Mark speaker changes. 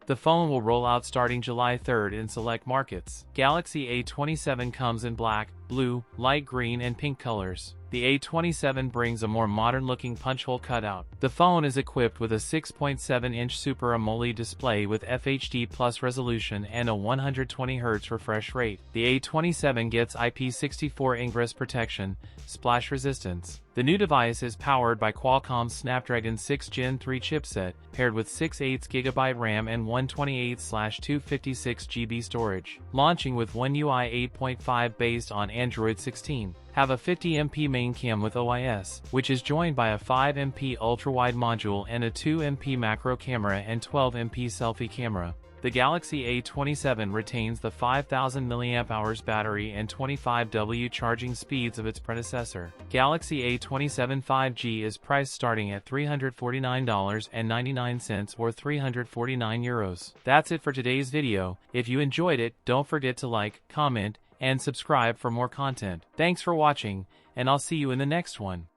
Speaker 1: The phone will roll out starting July 3rd in select markets. Galaxy A27 comes in black, blue, light green and pink colors. The A27 brings a more modern-looking punch-hole cutout. The phone is equipped with a 6.7-inch Super AMOLED display with FHD+ resolution and a 120Hz refresh rate. The A27 gets IP64 ingress protection, splash resistance. The new device is powered by Qualcomm's Snapdragon 6 Gen 3 chipset, paired with 6/8GB RAM and 128/256GB storage. Launching with One UI 8.5 based on Android 16. Have a 50MP main cam with OIS, which is joined by a 5MP ultra-wide module and a 2MP macro camera and 12MP selfie camera. The Galaxy A27 retains the 5000 mAh battery and 25W charging speeds of its predecessor. Galaxy A27 5G is priced starting at $349.99 or €349. That's it for today's video. If you enjoyed it, don't forget to like, comment, and subscribe for more content. Thanks for watching, and I'll see you in the next one.